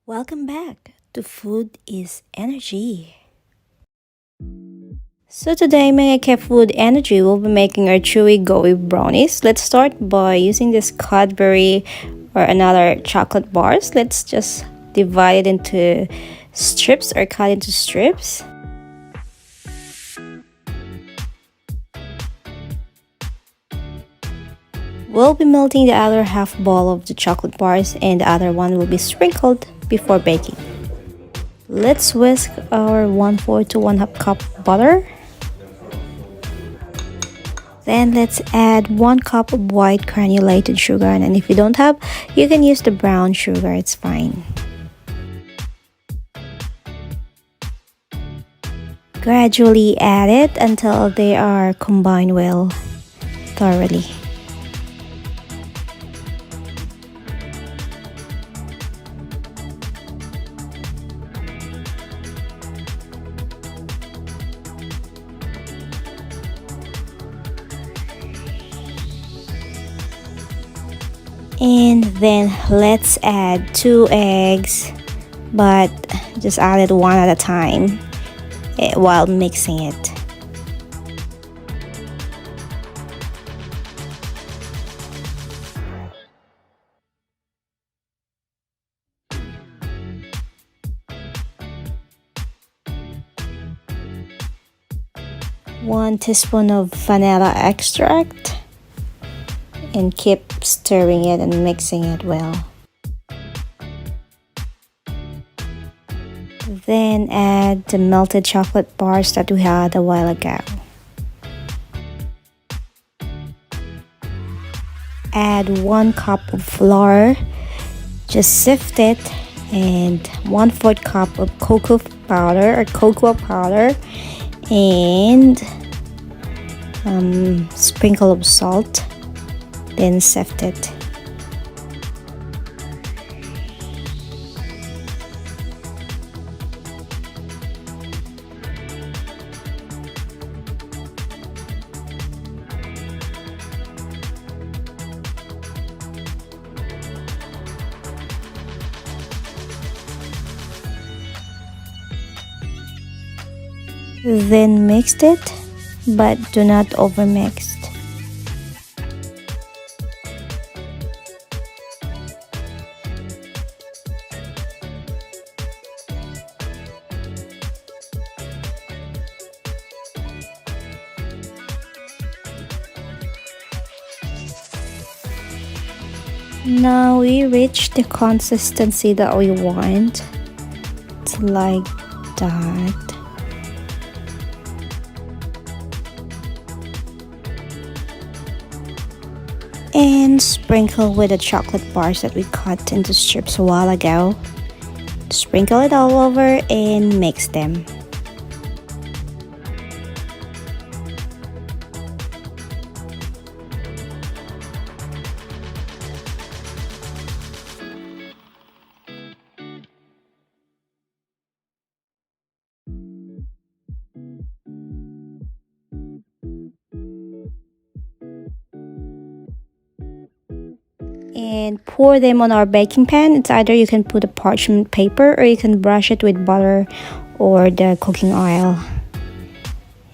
Welcome back to Food is Energy. So today, Mega Cat Food Energy will be making our chewy gooey brownies. Let's start by using this Cadbury or another chocolate bars. Let's just divide it into strips or cut into strips. We'll be melting the other half bowl of the chocolate bars and the other one will be sprinkled before baking. Let's whisk our 1/4 to 1/2 cup butter. Then let's add 1 cup of white granulated sugar, and if you don't have, you can use the brown sugar, it's fine. Gradually add it until they are combined well, thoroughly. And then let's add 2 eggs, but just add it one at a time while mixing it. One teaspoon of vanilla extract, and keep stirring it and mixing it well. Then add the melted chocolate bars that we had a while ago. Add 1 cup of flour, just sift it, and 1/4 cup of cocoa powder, and sprinkle of salt, then sift it. Then mix it, but do not overmix. Now we reach the consistency that we want. It's like that. And sprinkle with the chocolate bars that we cut into strips a while ago. Sprinkle it all over and mix them. And pour them on our baking pan. It's either you can put a parchment paper or you can brush it with butter or the cooking oil.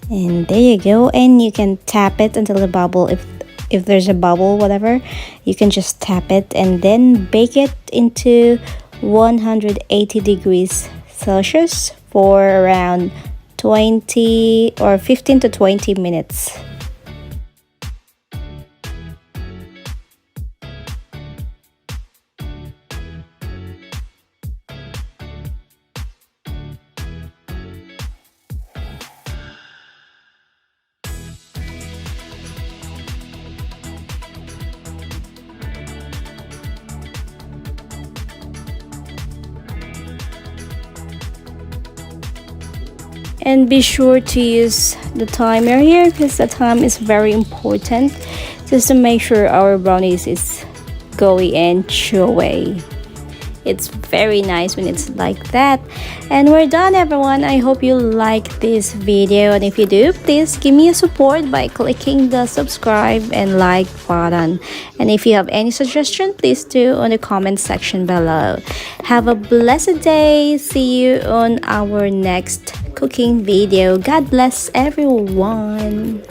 And there you go. And you can tap it until the bubble, if there's a bubble, whatever, you can just tap it and then bake it into 180 degrees Celsius for around 20 or 15 to 20 minutes. And be sure to use the timer here because the time is very important, just to make sure our brownies is gooey and chewy. It's very nice when it's like that. And we're done, everyone. I hope you like this video, and if you do, please give me a support by clicking the subscribe and like button. And if you have any suggestion, please do on the comment section below. Have a blessed day. See you on our next cooking video. God bless everyone.